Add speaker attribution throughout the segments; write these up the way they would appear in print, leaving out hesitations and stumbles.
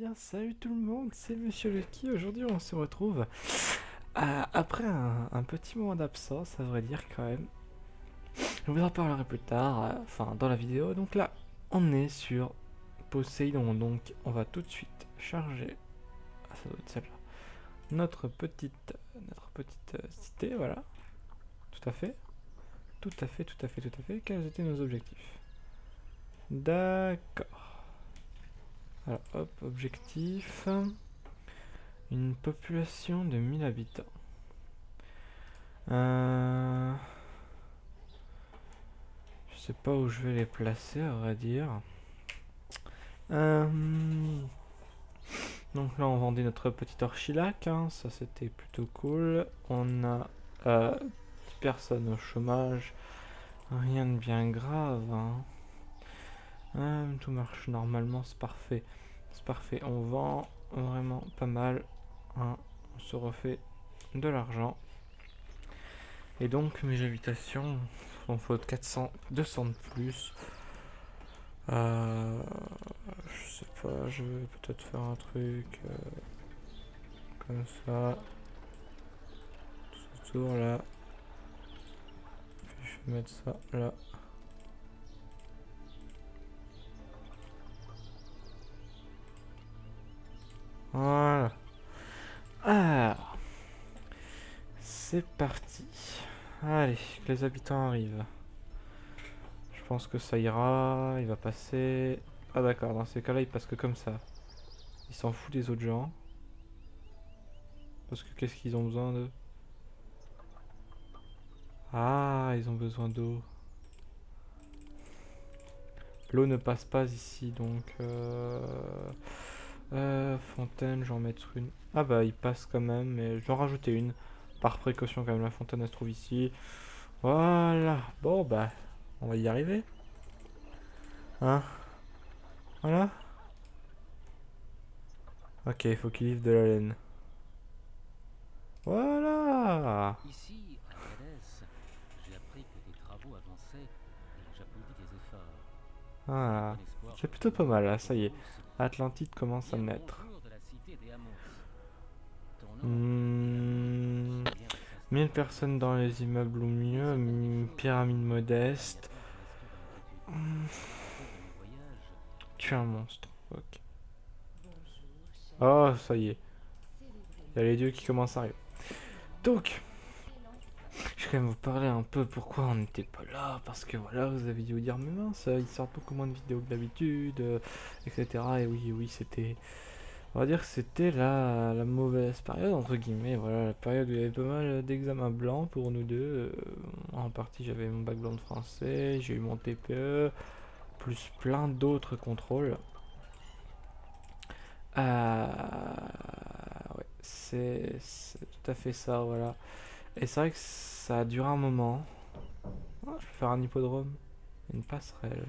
Speaker 1: bien, salut tout le monde, c'est Monsieur Lucky. Aujourd'hui, on se retrouve après un petit moment d'absence, à vrai dire, quand même. Je vous en parlerai plus tard, enfin dans la vidéo. Donc là, on est sur Poséidon, donc on va tout de suite charger. Ah, ça doit être celle-là. Notre petite cité, voilà. Tout à fait. Tout à fait, tout à fait, tout à fait. Quels étaient nos objectifs? D'accord. Alors, hop, objectif. Une population de 1000 habitants. Je sais pas où je vais les placer, à vrai dire. Euh, donc là, on vendait notre petit Orchilac, hein, ça c'était plutôt cool. On a 10 personnes au chômage, rien de bien grave. Hein. Tout marche normalement, c'est parfait. C'est parfait, on vend vraiment pas mal. Hein. On se refait de l'argent. Et donc mes habitations, on faut 400, 200 de plus. Je sais pas, je vais peut-être faire un truc comme ça, tout autour là. Puis je vais mettre ça là. Voilà. Alors, c'est parti. Allez, que les habitants arrivent. Je pense que ça ira, il va passer... Ah d'accord, dans ces cas-là, il passe que comme ça. Il s'en fout des autres gens. Parce que qu'est-ce qu'ils ont besoin d'eux? Ah, ils ont besoin d'eau. L'eau ne passe pas ici, donc... fontaine, je vais en mettre une. Ah bah, il passe quand même, mais je vais en rajouter une. Par précaution, quand même, la fontaine, elle se trouve ici. Voilà. Bon, bah, on va y arriver. Hein? Voilà. Ok, il faut qu'il livre de la laine. Voilà.
Speaker 2: Ici, à Cadès, j'ai appris que tes travaux avançaient et j'applaudis tes efforts. Avec
Speaker 1: Voilà.
Speaker 2: bon espoir,
Speaker 1: C'est
Speaker 2: je
Speaker 1: plutôt pas
Speaker 2: trouverai
Speaker 1: mal,
Speaker 2: un
Speaker 1: là,
Speaker 2: nouveau
Speaker 1: ça y est.
Speaker 2: colosse.
Speaker 1: Atlantide commence à
Speaker 2: Dis le
Speaker 1: naître.
Speaker 2: bonjour de la cité des Amos. Ton oncle, Miramon,
Speaker 1: Hmm,
Speaker 2: sait bien où ça se
Speaker 1: 1000
Speaker 2: trouve.
Speaker 1: personnes dans les immeubles au
Speaker 2: Il y a
Speaker 1: mieux,
Speaker 2: certaines des choses
Speaker 1: pyramide
Speaker 2: qui me
Speaker 1: modeste.
Speaker 2: gardèrent presque dans l'inquiétude.
Speaker 1: Hmm,
Speaker 2: Au cours de mes voyages,
Speaker 1: tu es un monstre. Ok.
Speaker 3: Bonjour, cher
Speaker 1: Oh, ça y
Speaker 3: Lucky.
Speaker 1: est.
Speaker 3: Célébrez
Speaker 1: Il y a
Speaker 3: le
Speaker 1: les dieux qui
Speaker 3: succès
Speaker 1: commencent à arriver.
Speaker 3: de
Speaker 1: Donc,
Speaker 3: notre excellent
Speaker 1: je vais quand même vous parler un peu pourquoi on n'était pas là, parce que voilà, vous avez dû vous dire, mais mince, ils sortent beaucoup moins de vidéos que d'habitude, etc. Et oui, oui, c'était, on va dire que c'était la mauvaise période, entre guillemets, voilà, la période où il y avait pas mal d'examens blancs pour nous deux. En partie, j'avais mon bac blanc de français, j'ai eu mon TPE, plus plein d'autres contrôles. Ouais, c'est tout à fait ça, voilà. Et c'est vrai que ça a duré un moment. Ah, je vais faire un hippodrome. Une passerelle.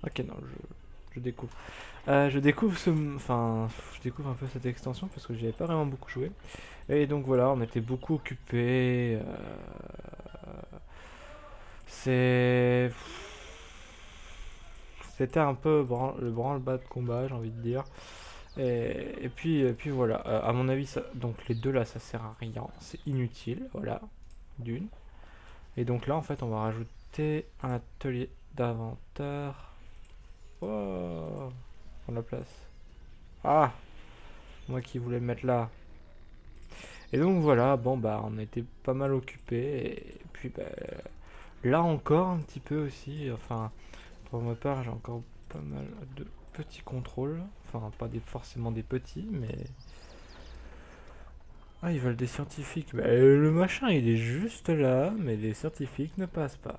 Speaker 1: Ok, non, je découvre. Je découvre enfin, je découvre un peu cette extension parce que j'y avais pas vraiment beaucoup joué. Et donc voilà, on était beaucoup occupés. C'est... C'était un peu le branle-bas de combat, j'ai envie de dire. Et puis voilà, à mon avis, ça, donc les deux là, ça sert à rien. C'est inutile, voilà, d'une. Et donc là, en fait, on va rajouter un atelier d'inventeur. Oh, prendre la place. Ah, moi qui voulais le mettre là. Et donc voilà, bon bah on était pas mal occupés. Et puis bah, là encore un petit peu aussi. Enfin, pour ma part, j'ai encore pas mal de petits contrôles. Enfin, pas forcément des petits, mais... Ah, ils veulent des scientifiques. Bah, le machin, il est juste là, mais les scientifiques ne passent pas.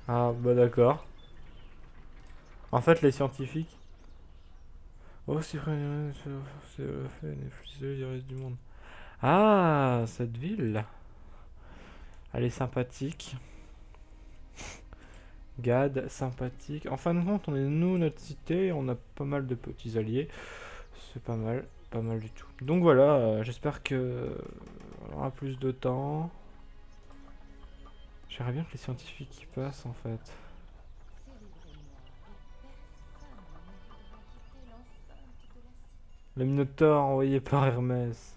Speaker 1: Ah, bah d'accord. En fait, les scientifiques... Oh, c'est vrai, c'est le fait, les du reste du monde. Ah, cette ville, elle est sympathique. Gad, sympathique. En fin de compte, on est nous, notre cité, on a pas mal de petits alliés. C'est pas mal du tout. Donc voilà, j'espère que on aura plus de temps. J'aimerais bien que les scientifiques y passent en fait.
Speaker 3: Célébrez-moi et personne ne voudra quitter l'enceinte de la cité.
Speaker 1: Le Minotaure envoyé par Hermès.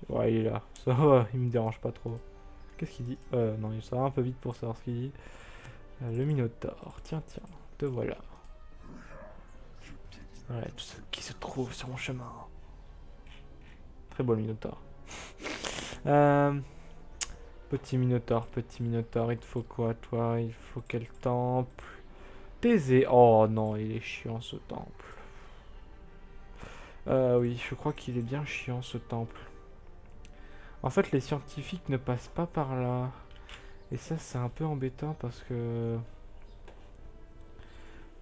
Speaker 1: Ouais, il est là. Ça va, il me dérange pas trop. Qu'est-ce qu'il dit? Non, il sera un peu vite pour savoir ce qu'il dit. Le Minotaure. Tiens, tiens. Te voilà. Ouais, tout ce qui se trouve sur mon chemin. Très beau le Minotaure. Euh, petit Minotaure, il te faut quoi toi? Il faut quel temple? Thésée. Oh non, il est chiant ce temple. Oui, je crois qu'il est bien chiant ce temple. En fait, les scientifiques ne passent pas par là. Et ça, c'est un peu embêtant parce que...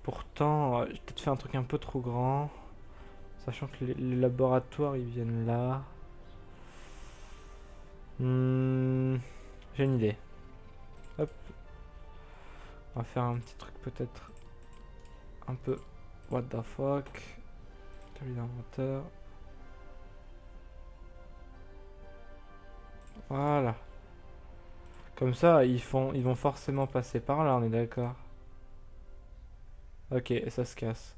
Speaker 1: Pourtant, j'ai peut-être fait un truc un peu trop grand. Sachant que les laboratoires, ils viennent là. J'ai une idée. Hop. On va faire un petit truc peut-être un peu... What the fuck. Table d'inventeur. Voilà. Comme ça, ils vont forcément passer par là, on est d'accord. Ok, ça se casse.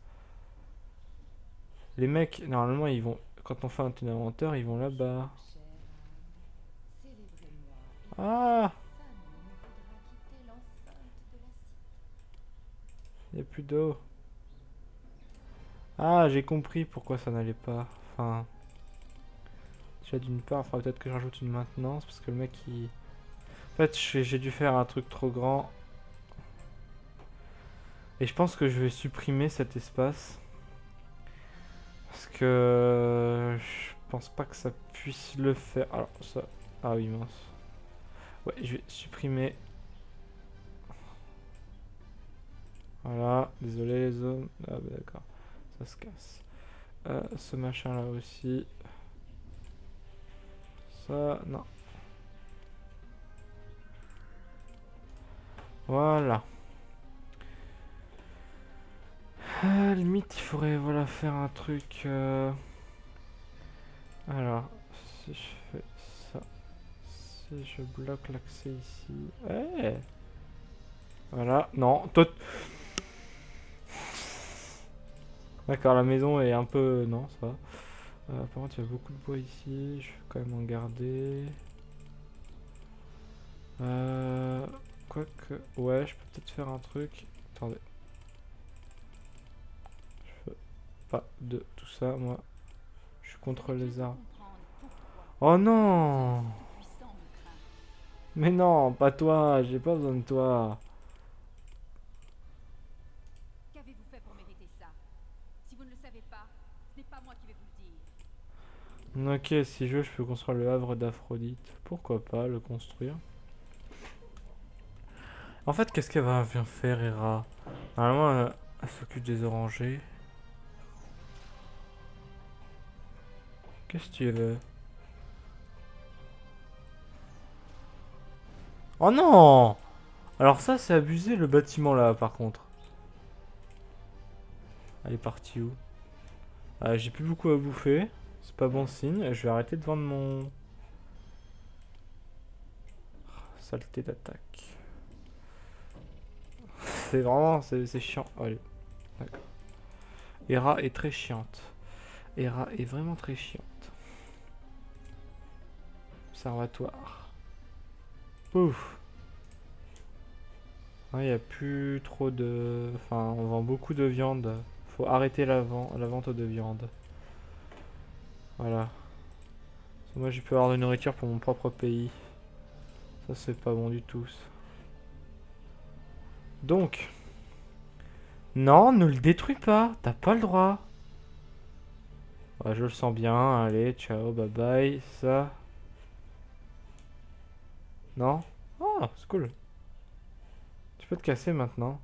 Speaker 1: Les mecs, normalement, ils vont... Quand on fait un tunnel inventeur, ils vont là-bas.
Speaker 3: Chère âme, célébrez-moi et
Speaker 1: Ah!
Speaker 3: personne ne voudra quitter l'enceinte de la cité.
Speaker 1: Il n'y a plus d'eau. Ah, j'ai compris pourquoi ça n'allait pas. Enfin... Déjà d'une part, il faudra peut-être que je rajoute une maintenance, parce que le mec, il... En fait, j'ai dû faire un truc trop grand. Et je pense que je vais supprimer cet espace. Parce que... Je pense pas que ça puisse le faire. Alors, ça... Ah oui, mince. Ouais, je vais supprimer. Voilà, désolé les hommes. Ah bah d'accord, ça se casse. Ce machin là aussi. Ça, non. Voilà. Limite, il faudrait voilà, faire un truc. Alors, si je fais ça. Si je bloque l'accès ici. Eh voilà, non, toi. D'accord, la maison est un peu... Non, ça va. Par contre, il y a beaucoup de bois ici. Je vais quand même en garder. Quoique... Ouais, je peux peut-être faire un truc. Attendez. Je veux pas de tout ça, moi. Je suis contre les arbres. Oh non! Mais non, pas toi, j'ai pas besoin de toi.
Speaker 4: Qu'avez-vous fait pour mériter ça? Si vous ne le savez pas, ce n'est pas moi qui vais vous le dire.
Speaker 1: Ok, si je peux construire le havre d'Aphrodite. Pourquoi pas le construire? En fait, qu'est-ce qu'elle va bien faire, Hera? Normalement, elle s'occupe des orangers. Qu'est-ce que tu veux? Oh non! Alors ça, c'est abusé, le bâtiment là, par contre. Elle est partie où? J'ai plus beaucoup à bouffer. C'est pas bon signe. Je vais arrêter de vendre mon... Saleté d'attaque. C'est vraiment... C'est chiant. Allez. D'accord. Hera est très chiante. Hera est vraiment très chiante. Observatoire. Ouf. Il n'y a plus trop de... Enfin, on vend beaucoup de viande. Faut arrêter la vente de viande. Voilà. Moi, je peux avoir de nourriture pour mon propre pays. Ça, c'est pas bon du tout. Donc... Non, ne le détruis pas. T'as pas le droit. Ouais, je le sens bien. Allez, ciao, bye bye. Ça... Non? Ah, c'est cool. Tu peux te casser maintenant.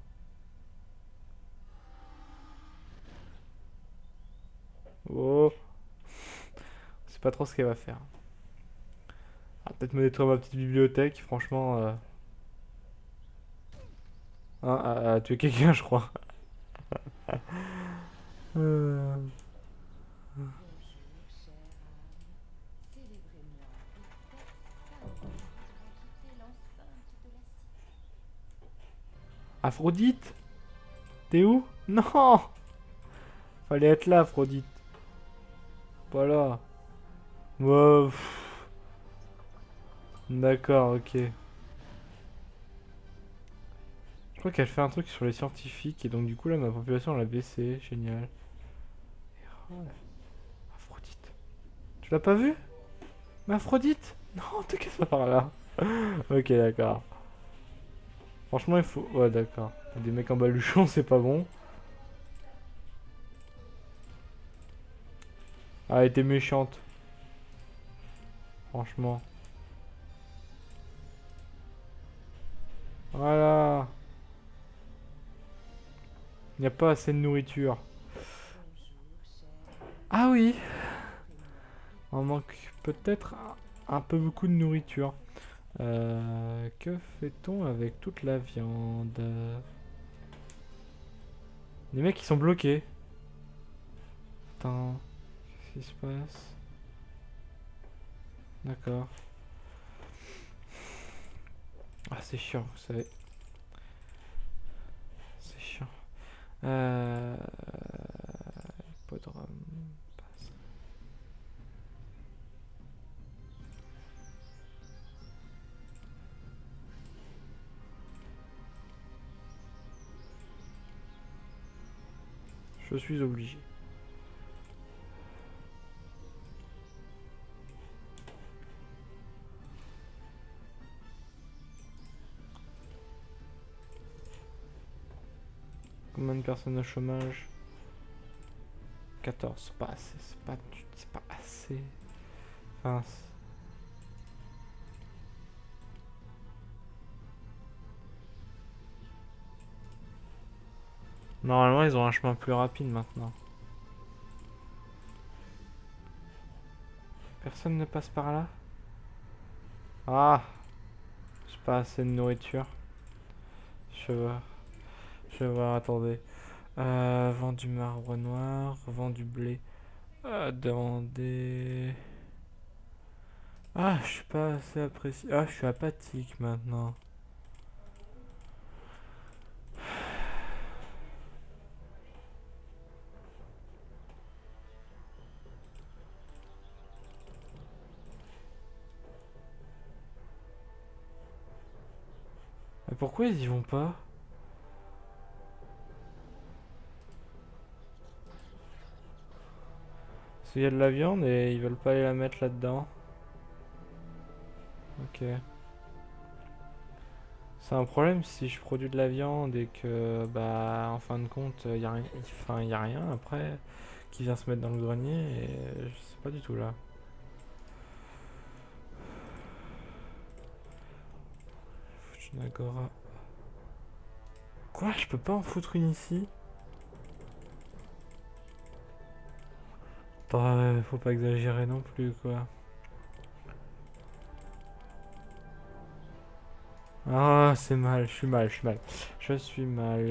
Speaker 1: Oh. C'est pas trop ce qu'elle va faire. Ah, peut-être me détruire ma petite bibliothèque, franchement. Hein, à tuer quelqu'un, je crois. Euh,
Speaker 3: Bonjour, chère âme, célébrez-moi et personne ne voudra quitter l'enceinte
Speaker 1: Aphrodite? T'es où? Non! Fallait être là, Aphrodite. Pas là. Ouais, d'accord, ok. Je crois qu'elle fait un truc sur les scientifiques et donc du coup là ma population elle a baissé. Génial. Errol. Aphrodite. Tu l'as pas vu? Mais Aphrodite? Non, te casse pas par là. Ok, d'accord. Franchement, il faut. Ouais, d'accord. Des mecs en baluchon, c'est pas bon. Ah, elle était méchante. Franchement. Voilà. Il n'y a pas assez de nourriture. Ah oui. On manque peut-être un peu beaucoup de nourriture. Que fait-on avec toute la viande? Les mecs ils sont bloqués. Attends. Qu'est-ce qui se passe? D'accord. Ah, c'est chiant, vous savez. C'est chiant. Euh... Hippodrome. Passe. Je suis obligé. Combien de personnes au chômage? 14, c'est pas assez, c'est pas assez. Enfin, normalement, ils ont un chemin plus rapide maintenant. Personne ne passe par là? Ah, j'ai pas assez de nourriture. Je vais voir. Je vais voir, attendez. Vend du marbre noir, vend du blé. Demandez. Ah, je suis pas assez apprécié. Ah, je suis apathique maintenant. Mais pourquoi ils y vont pas? Parce qu'il y a de la viande et ils veulent pas aller la mettre là-dedans. Ok. C'est un problème si je produis de la viande et que, bah, en fin de compte, y a rien, enfin, y a rien après qui vient se mettre dans le grenier et je sais pas du tout là. Foutre une agora. Quoi? Je peux pas en foutre une ici? Attends, faut pas exagérer non plus quoi. Ah, c'est mal, je suis mal, je suis mal. Je suis mal.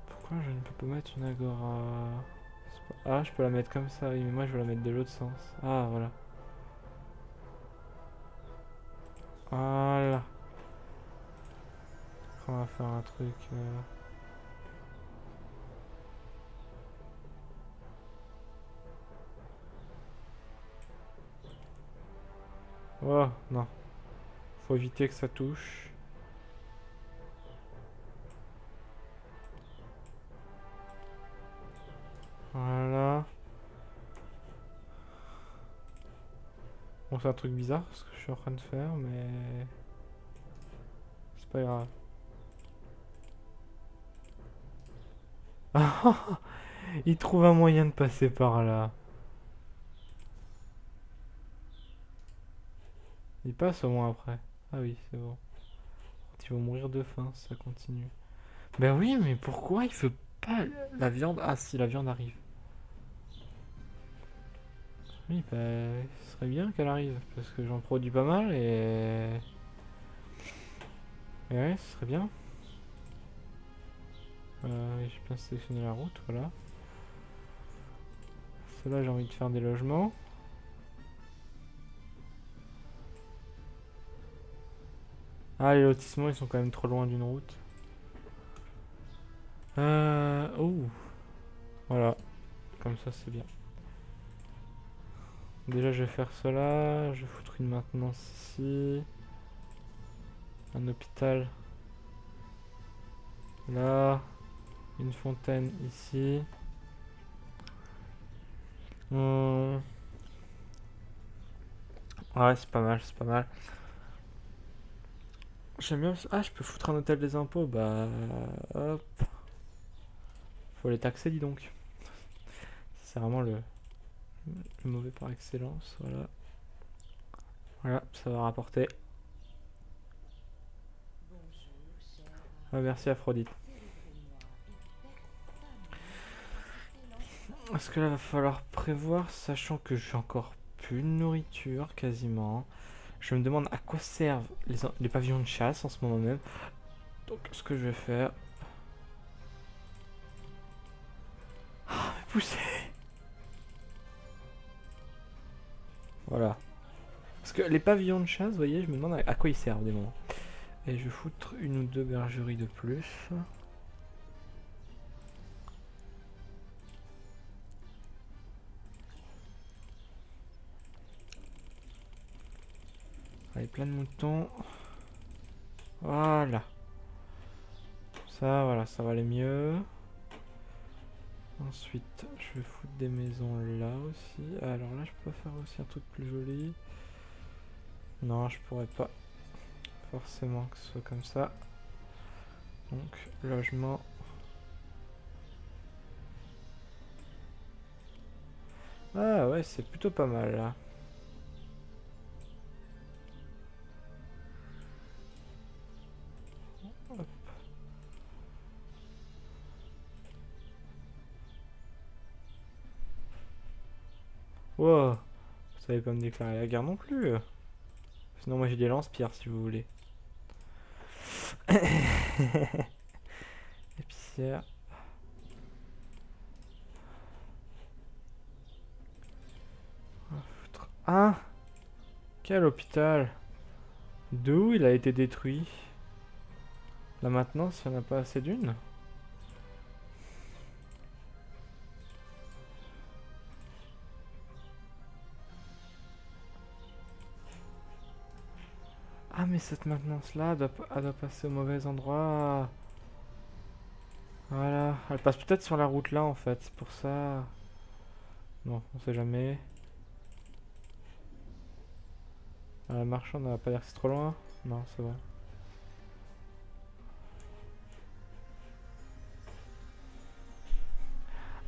Speaker 1: Pourquoi je ne peux pas mettre une agora? Ah, je peux la mettre comme ça, oui, mais moi je veux la mettre de l'autre sens. Ah, voilà. Voilà. On va faire un truc. Oh, non. Faut éviter que ça touche. Voilà. Bon, c'est un truc bizarre ce que je suis en train de faire, mais c'est pas grave. Il trouve un moyen de passer par là. Il passe au moins après. Ah oui, c'est bon. Ils vont mourir de faim si ça continue. Ben oui, mais pourquoi il fait pas la viande? Ah si, la viande arrive. Oui, bah, ce serait bien qu'elle arrive, parce que j'en produis pas mal et... ouais, ce serait bien. J'ai bien sélectionné la route, voilà. Celle-là, j'ai envie de faire des logements. Ah, les lotissements, ils sont quand même trop loin d'une route. Oh. Voilà. Comme ça, c'est bien. Déjà, je vais faire cela. Je vais foutre une maintenance ici. Un hôpital. Là. Une fontaine ici. Ouais, c'est pas mal, c'est pas mal. J'aime bien. Ah, je peux foutre un hôtel des impôts. Bah. Hop. Faut les taxer, dis donc. C'est vraiment le mauvais par excellence. Voilà. Voilà, ça va rapporter.
Speaker 3: Bonjour, cher
Speaker 1: Ah, merci Aphrodite.
Speaker 3: célébrez-moi et personne ne vous citer
Speaker 1: Est-ce que là va falloir prévoir, sachant que j'ai encore plus de nourriture quasiment. Je me demande à quoi servent les pavillons de chasse en ce moment même. Donc ce que je vais faire. Ah, mais poussez. Voilà. Parce que les pavillons de chasse, vous voyez, je me demande à quoi ils servent des moments. Et je vais foutre une ou deux bergeries de plus. Allez, plein de moutons. Voilà. Ça, voilà, ça va aller mieux. Ensuite, je vais foutre des maisons là aussi. Alors là, je peux faire aussi un truc plus joli. Non, je pourrais pas forcément que ce soit comme ça. Donc, logement. Ah ouais, c'est plutôt pas mal là. Hop. Wow, vous savez pas me déclarer la guerre non plus. Sinon, moi j'ai des lance-pierres si vous voulez. Épicière. Ah, quel hôpital? D'où il a été détruit? La maintenance, il n'y en a pas assez d'une? Ah, mais cette maintenance-là, elle doit passer au mauvais endroit. Voilà, elle passe peut-être sur la route là en fait, c'est pour ça. Non, on sait jamais. La marchande, on va pas dire que c'est trop loin. Non, c'est bon.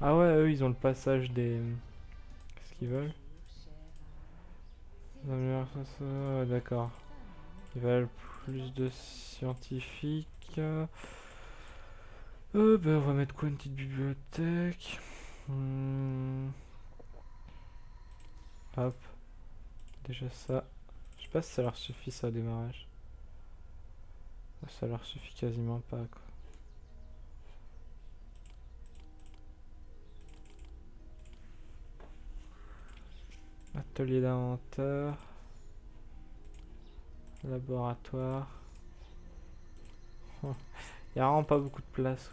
Speaker 1: Ah ouais, eux, ils ont le passage des... Qu'est-ce qu'ils veulent? Ouais, d'accord. Ils veulent plus de scientifiques. Ben, on va mettre quoi? Une petite bibliothèque. Hop. Déjà ça. Je sais pas si ça leur suffit ça au démarrage. Ça leur suffit quasiment pas quoi. Atelier d'inventaire. Laboratoire. Il y a vraiment pas beaucoup de place.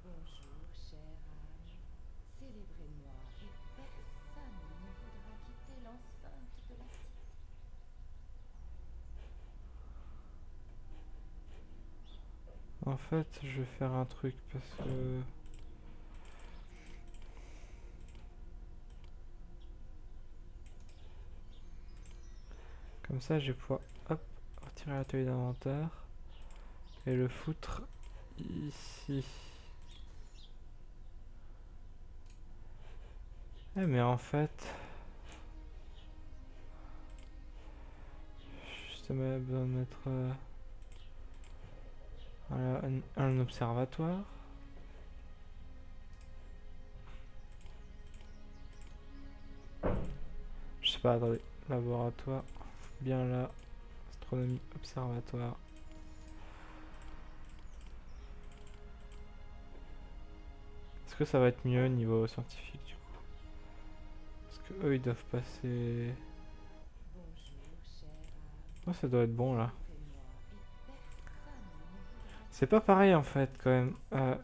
Speaker 3: bonjour, cher âge. Célébrez-moi et personne ne voudra quitter l'enceinte de la cité.
Speaker 1: En fait, je vais faire un truc parce que... Comme ça, je vais pouvoir, hop, retirer l'atelier d'inventaire. Et le foutre ici. Eh mais en fait... Justement, besoin de mettre... voilà, un observatoire. Je sais pas, attendez. Laboratoire. Bien là. Astronomie, observatoire. Est-ce que ça va être mieux niveau scientifique du coup? Parce que eux ils doivent passer...
Speaker 3: Bonjour, cher
Speaker 1: Oh, ça doit être bon là.
Speaker 3: Célébrez-moi et personne ne voudra
Speaker 1: C'est pas pareil en fait quand même.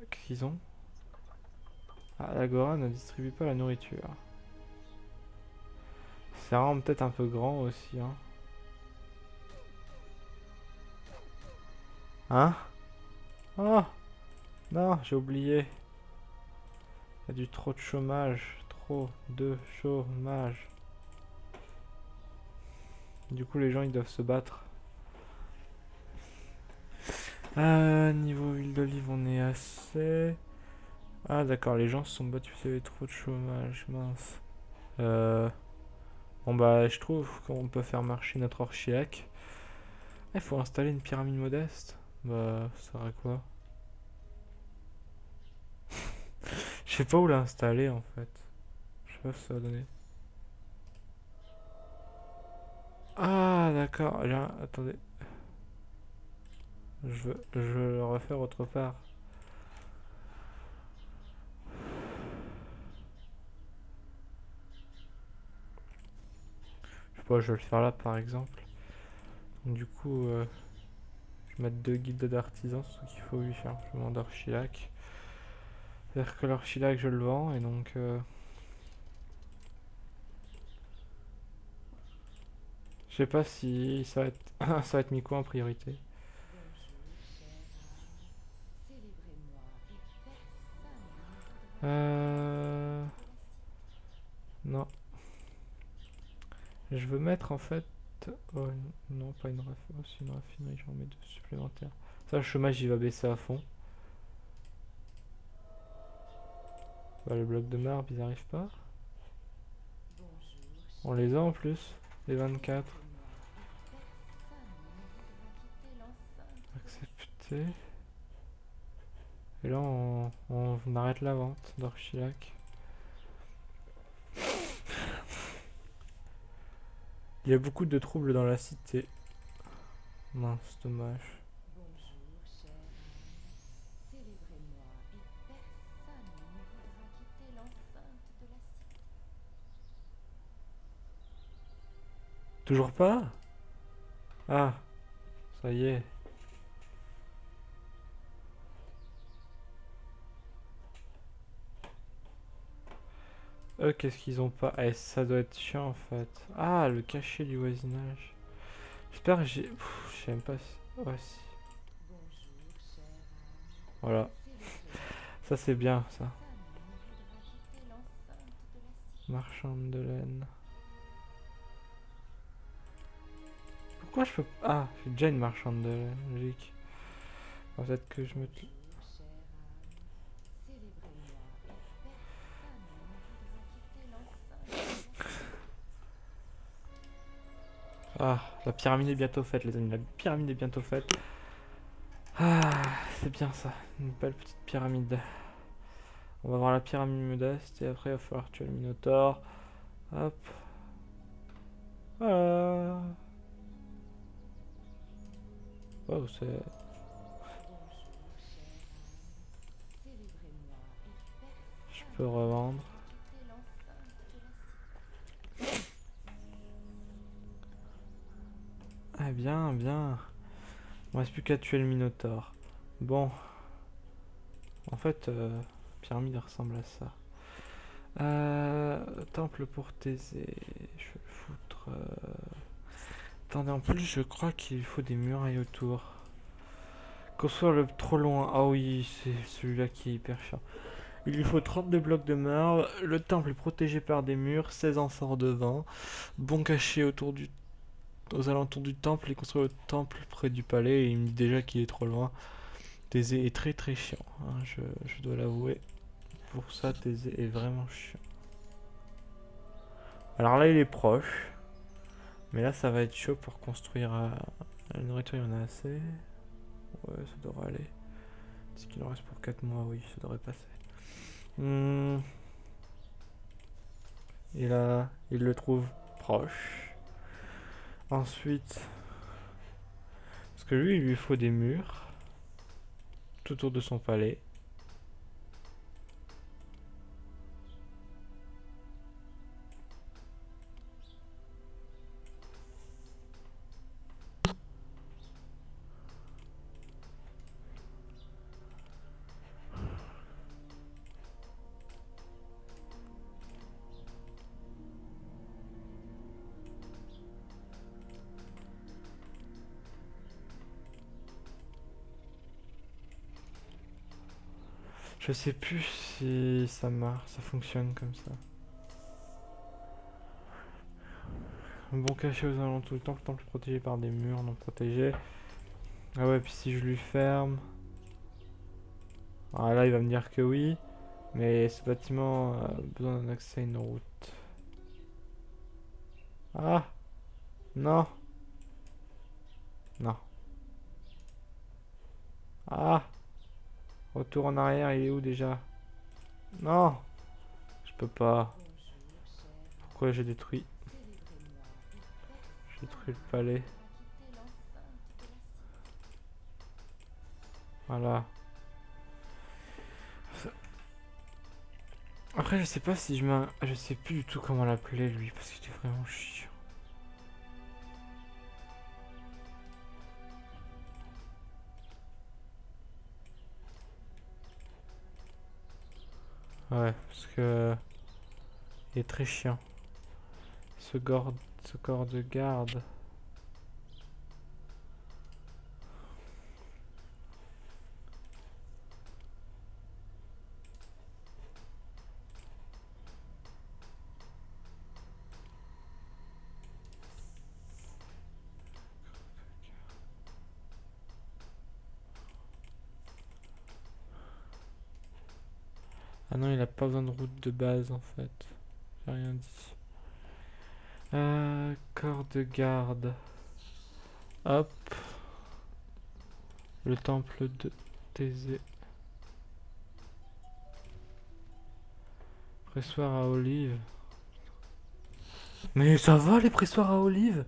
Speaker 1: Qu'est-ce qu'ils ont? Ah, l'Agora ne distribue pas la nourriture. C'est vraiment peut-être un peu grand aussi, hein. Hein? Oh! Non, j'ai oublié. Il y a du trop de chômage. Trop de chômage. Du coup, les gens, ils doivent se battre. Niveau huile d'olive, on est assez... Ah, d'accord, les gens se sont battus, il y avait trop de chômage, mince. Bon bah, je trouve qu'on peut faire marcher notre orchiac. Il faut installer une pyramide modeste. Bah, ça serait quoi? Je sais pas où l'installer en fait. Je sais pas ce que ça va donner. Ah, d'accord. Attendez. Je veux le refaire autre part. Je sais pas, je vais le faire là par exemple. Donc, du coup, je vais mettre 2 guildes d'artisans, c'est ce qu'il faut lui faire. Je demande d'archilac. C'est-à-dire que l'archilac, je le vends et donc. Je sais pas si ça va être, ça va être mis quoi en priorité.
Speaker 3: bonjour, chère âme. Célébrez-moi et personne ne voudra
Speaker 1: Euh...
Speaker 3: quitter la cité.
Speaker 1: Non. Je veux mettre en fait... Oh, non, pas une raffinerie. Oh, c'est une raffinerie, j'en mets 2 supplémentaires. Ça, le chômage, il va baisser à fond. Bah, les blocs de marbre, ils arrivent pas.
Speaker 3: Bonjour,
Speaker 1: On les a en plus, les 24.
Speaker 3: célébrez-moi et personne ne voudra quitter l'enceinte de la
Speaker 1: Accepté. Et là, on arrête la vente d'Orchilac. Il y a beaucoup de troubles dans la cité. Mince, dommage.
Speaker 3: bonjour, chère âme. Célébrez-moi et personne ne voudra quitter l'enceinte de la cité.
Speaker 1: Toujours pas? Ah, ça y est. Eux, qu'est-ce qu'ils ont pas? Eh, ça doit être chiant en fait. Ah, le cachet du voisinage. J'espère que j'ai... Je sais même pas si... Ouais, si.
Speaker 3: Bonjour, chère âme.
Speaker 1: Voilà.
Speaker 3: Célébrez-moi
Speaker 1: Ça, c'est bien, ça.
Speaker 3: personne ne voudra quitter l'enceinte de la cité.
Speaker 1: Marchande de laine. Pourquoi je peux... Ah, j'ai déjà une marchande de laine, logique. Peut-être que je me...
Speaker 3: Bonjour, chère âme. Célébrez-moi et personne ne voudra quitter l'enceinte de la cité.
Speaker 1: Ah, la pyramide est bientôt faite, les amis. La pyramide est bientôt faite. Ah, c'est bien ça. Une belle petite pyramide. On va voir la pyramide modeste et après il va falloir tuer le Minotaure. Hop. Voilà. Oh, c'est...
Speaker 3: Bonjour, chère âme. Célébrez-moi et personne
Speaker 1: Je peux revendre.
Speaker 3: ne quitter l'enceinte de la cité.
Speaker 1: Ah, bien, bien. Il ne reste plus qu'à tuer le Minotaure. Bon. En fait, pyramide ressemble à ça. Temple pour Thésée. Je vais le foutre. Attendez, en plus, je crois qu'il faut des murailles autour. Construire trop loin. Ah oui, c'est celui-là qui est hyper chiant. Il lui faut 32 blocs de marbre. Le temple est protégé par des murs, 16 amphores de vent. Bon cachet aux alentours du temple et construire le temple près du palais. Et il me dit déjà qu'il est trop loin. Thésée est très très chiant, hein, je dois l'avouer. Pour ça, Thésée est vraiment chiant. Alors là, il est proche. Mais là, ça va être chaud pour construire... la nourriture, il y en a assez. Ouais, ça devrait aller. Est-ce qu'il en reste pour 4 mois? Oui, ça devrait passer. Et là, il le trouve proche. Ensuite... Parce que lui, il lui faut des murs. Tout autour de son palais. Je sais plus si ça marche, ça fonctionne comme ça. Un bon cachet aux alentours du temple protégé par des murs non protégés. Ah ouais, puis si je lui ferme... Ah là, il va me dire que oui. Mais ce bâtiment a besoin d'un accès à une route. Ah! Non! Non. Ah! Retour en arrière, il est où déjà? Non! Je peux pas.
Speaker 3: Bonjour, cher âge.
Speaker 1: Pourquoi j'ai détruit?
Speaker 3: Célébrez-moi et
Speaker 1: J'ai détruit
Speaker 3: personne
Speaker 1: le palais.
Speaker 3: ne pourra quitter l'enceinte de la cité.
Speaker 1: Voilà. Après, je sais pas si je mets un... Je sais plus du tout comment l'appeler, lui, parce qu'il est vraiment chiant. Ouais, parce que... Il est très chiant. Ce corps de garde... Ah non, il a pas besoin de route de base, en fait. J'ai rien dit. Corps de garde. Hop. Le temple de Thésée. Pressoir à olive. Mais ça va les pressoirs à olive?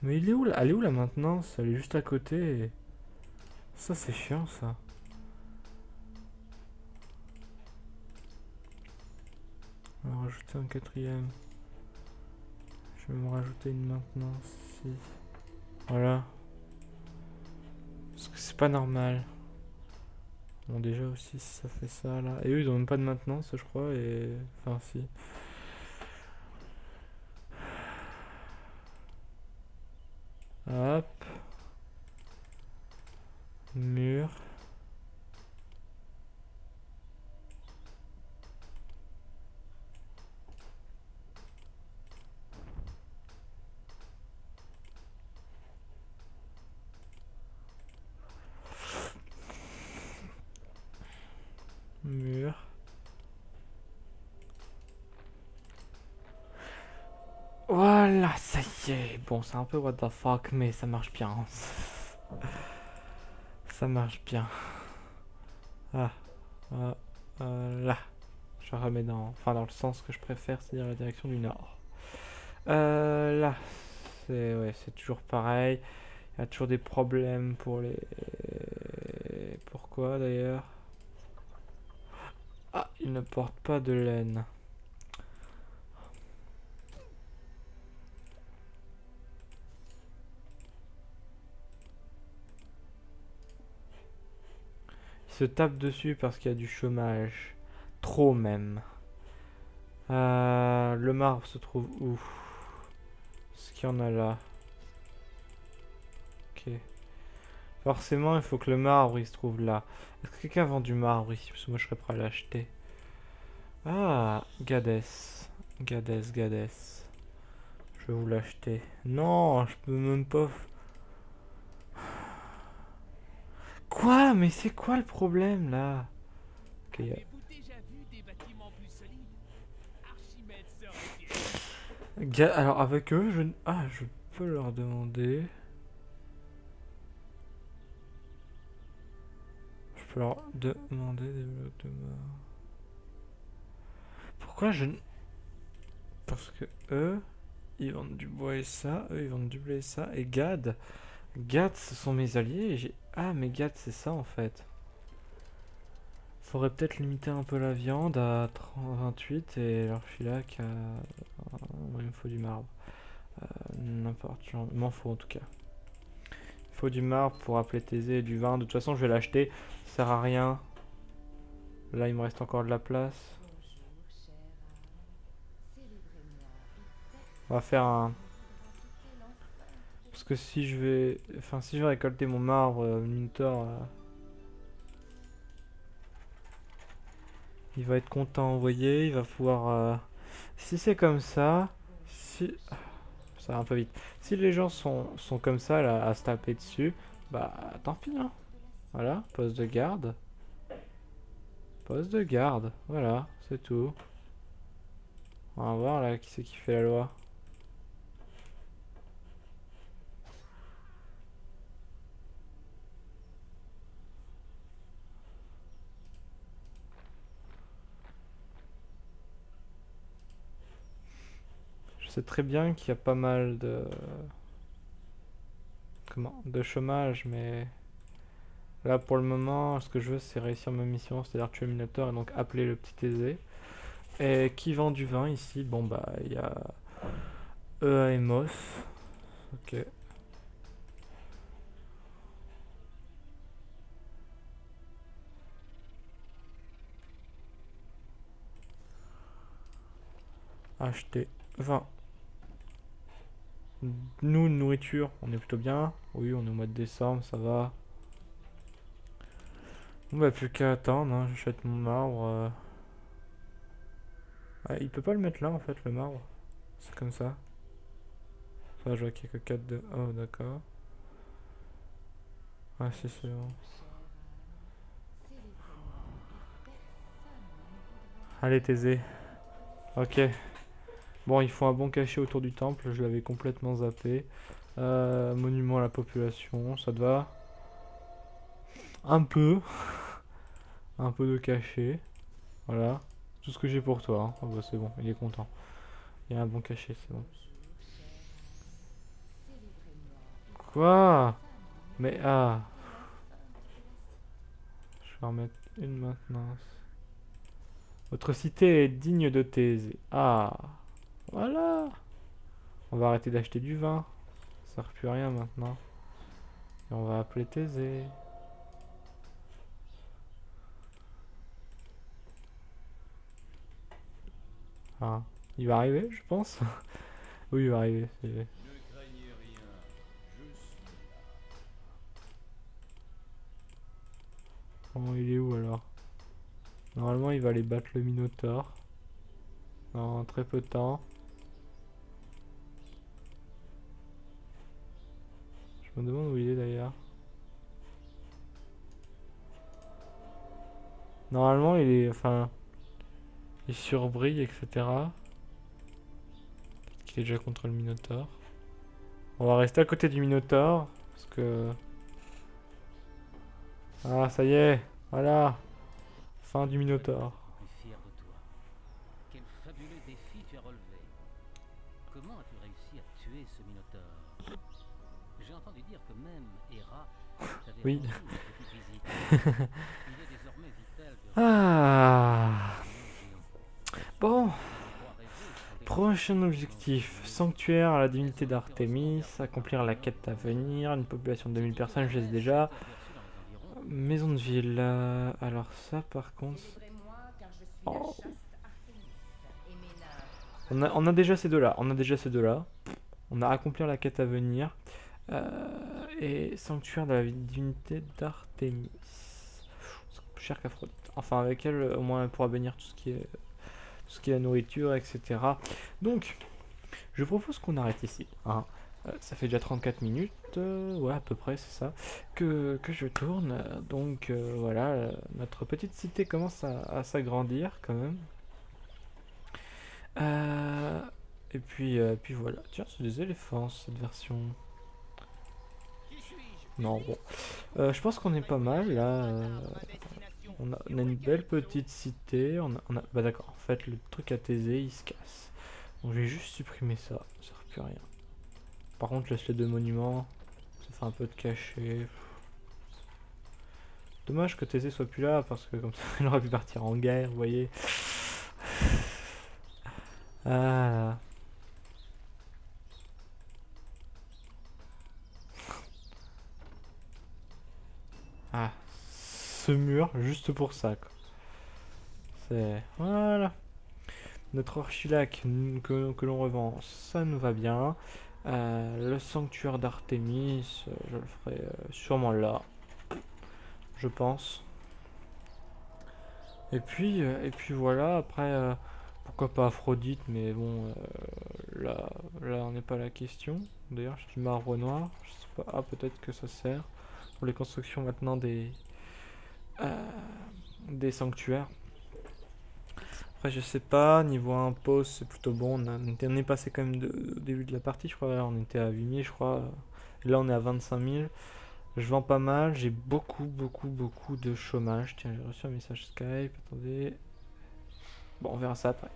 Speaker 1: Mais il est où là? Elle est où la maintenance? Elle est juste à côté. Ça c'est chiant ça. On va rajouter un quatrième. Je vais me rajouter une maintenance ici. Voilà. Parce que c'est pas normal. Bon déjà aussi si ça fait ça là. Et eux ils ont même pas de maintenance je crois et... Enfin si. Hop. Mur. Mur. Voilà, ça y est. Bon, c'est un peu what the fuck, mais ça marche bien. Ça marche bien. Ah, là. Je remets dans, enfin, dans le sens que je préfère, c'est-à-dire la direction du nord. Là, c'est ouais, c'est toujours pareil. Il y a toujours des problèmes pour les... Pourquoi d'ailleurs? Ah, il ne porte pas de laine. Il se tape dessus parce qu'il y a du chômage. Trop même. Le marbre se trouve où? Ce qu'il y en a là. Ok. Forcément, il faut que le marbre il se trouve là. Est-ce que quelqu'un vend du marbre ici? Parce que moi je serais prêt à l'acheter. Ah, Gades. Gades. Je vais vous l'acheter. Non, je peux même pas. Quoi? Mais c'est quoi le problème là? Ok,
Speaker 5: Avez-vous déjà vu des bâtiments plus solides? Archimède serait
Speaker 1: alors avec eux, ah, je peux leur demander. Je peux leur demander des blocs de mort. Pourquoi je... Parce que eux, ils vendent du bois et ça, eux ils vendent du blé et ça, et Gad, ce sont mes alliés, et j'ai... Ah mais Gad c'est ça en fait. Faudrait peut-être limiter un peu la viande à 28 et l'archilac à... il me faut du marbre. N'importe, il m'en faut en tout cas. Il faut du marbre pour appeler Thésée et du vin. De toute façon, je vais l'acheter. Ça sert à rien. Là, il me reste encore de la place.
Speaker 3: Bonjour, cher âme. Célébrez-moi et
Speaker 1: On va faire un...
Speaker 3: personne ne pourra quitter l'enceinte de
Speaker 1: Parce que si je vais... Enfin, si je vais récolter mon marbre, Minotaur... il va être content, vous voyez, il va pouvoir... Si c'est comme ça... Si... Ça va un peu vite. Si les gens sont comme ça, là, à se taper dessus, bah, tant pis, hein. Voilà, poste de garde. Poste de garde, voilà, c'est tout. On va voir, là, qui c'est qui fait la loi. Je sais très bien qu'il y a pas mal de... Comment? De chômage, mais... Là, pour le moment, ce que je veux, c'est réussir ma mission, c'est-à-dire tuer le Minotaur et donc appeler le petit aisé. Et qui vend du vin ici? Bon, bah, il y a... Eaemos. Ok. Acheter 20. Nous, nourriture, on est plutôt bien. Oui, on est au mois de décembre, ça va. Bon, bah, plus qu'à attendre, hein. J'achète mon marbre. Ah, il peut pas le mettre là, en fait, le marbre. C'est comme ça. Enfin, je vois qu'il y a que 4 de... Oh, d'accord. Ah, si, c'est bon. Allez, Thésée. Ok. Bon, il faut un bon cachet autour du temple, je l'avais complètement zappé. Monument à la population, ça te va? Un peu. Un peu de cachet. Voilà. Tout ce que j'ai pour toi. Hein. Oh, bah, c'est bon, il est content. Il y a un bon cachet, c'est bon. Quoi? Mais ah. Je vais remettre une maintenance. Votre cité est digne de Thésée. Ah. Voilà. On va arrêter d'acheter du vin. Ça sert plus à rien maintenant. Et on va appeler Thésée. Ah. Il va arriver, je pense. Oui, il va arriver. Oh, il est où alors? Normalement, il va aller battre le Minotaur. En très peu de temps. Je me demande où il est d'ailleurs. Normalement, il est... Enfin... Il surbrille, etc. Peut-être qu'il est déjà contre le Minotaur. On va rester à côté du Minotaur. Parce que... Ah, ça y est. Voilà. Fin du Minotaur.
Speaker 2: Plus fier de toi. Quel fabuleux défi tu as relevé. Comment as-tu réussi à tuer ce Minotaure? J'ai entendu dire que même Hera t'avait
Speaker 1: Oui.
Speaker 2: rendu une petite visite. Il est désormais vital de...
Speaker 1: Ah. Bon.
Speaker 2: Roi rêvé sont des
Speaker 1: Prochain objectif. Sanctuaire à la divinité d'Artémis. Accomplir la quête à venir. Une population de 2000 personnes, je les ai déjà.
Speaker 2: aperçus dans les environs.
Speaker 1: Maison de ville. Alors ça, par contre...
Speaker 3: Célébrez-moi car je suis
Speaker 1: Oh.
Speaker 3: la chaste Artémis et mes nymphes.
Speaker 1: On a déjà ces deux-là. On a déjà ces deux-là. On a accomplir la quête à venir. Et sanctuaire de la divinité d'Artémis. C'est plus cher qu'Aphrodite. Enfin, avec elle, au moins, elle pourra bénir tout ce qui est la nourriture, etc. Donc, je propose qu'on arrête ici. Hein. Ça fait déjà 34 minutes, ouais, à peu près, c'est ça, que je tourne. Donc, voilà, notre petite cité commence à s'agrandir quand même. Et puis voilà. Tiens, c'est des éléphants, cette version.
Speaker 5: Qui suis-je?
Speaker 1: Non, bon. Je pense qu'on est pas mal, là. On a une belle petite cité. Bah d'accord, en fait, le truc à Thésée, il se casse. Donc, je vais juste supprimer ça. Ça sert plus à rien. Par contre, je laisse les deux monuments. Ça fait un peu de cachet. Dommage que Thésée soit plus là, parce que comme ça, il aurait pu partir en guerre, vous voyez. Ah. Ah. Ce mur, juste pour ça, quoi. C'est... Voilà. Notre archilac que l'on revend, ça nous va bien. Le sanctuaire d'Artémis, je le ferai sûrement là, je pense. Et puis voilà, après, pourquoi pas Aphrodite, mais bon, là on n'est pas la question. D'ailleurs, j'ai du marbre noir, je sais pas, ah peut-être que ça sert pour les constructions maintenant des sanctuaires. Après, je sais pas, niveau impôt, c'est plutôt bon. On est passé quand même au début de la partie, je crois. Là, on était à 8000, je crois. Et là, on est à 25 000. Je vends pas mal. J'ai beaucoup de chômage. Tiens, j'ai reçu un message Skype. Attendez. Bon, on verra ça après.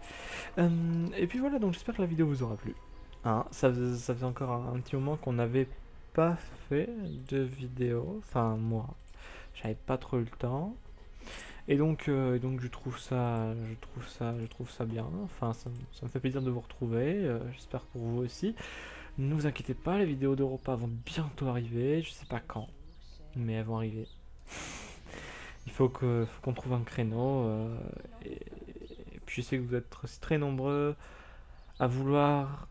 Speaker 1: Et puis voilà, donc j'espère que la vidéo vous aura plu. Hein, ça faisait encore un petit moment qu'on n'avait pas fait de vidéo. Enfin, moi, j'avais pas trop eu le temps. Et donc je trouve ça bien. Enfin, ça me fait plaisir de vous retrouver. J'espère pour vous aussi. Ne vous inquiétez pas, les vidéos d'Europa vont bientôt arriver. Je sais pas quand, mais elles vont arriver. Il faut qu'on trouve un créneau. Et puis je sais que vous êtes aussi très nombreux à vouloir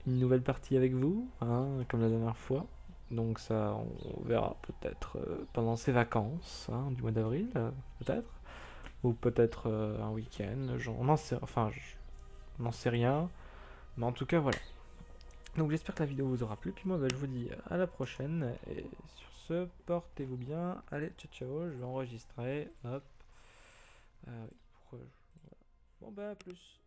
Speaker 1: une nouvelle partie avec vous, hein, comme la dernière fois. Donc ça, on verra peut-être pendant ces vacances, hein, du mois d'avril, peut-être. Ou peut-être un week-end, on n'en sait, enfin, on n'en sait rien. Mais en tout cas, voilà. Donc j'espère que la vidéo vous aura plu. Puis moi, bah, je vous dis à la prochaine. Et sur ce, portez-vous bien. Allez, ciao, ciao. Je vais enregistrer. Hop. Oui, pourquoi voilà. Bon, bah, à plus.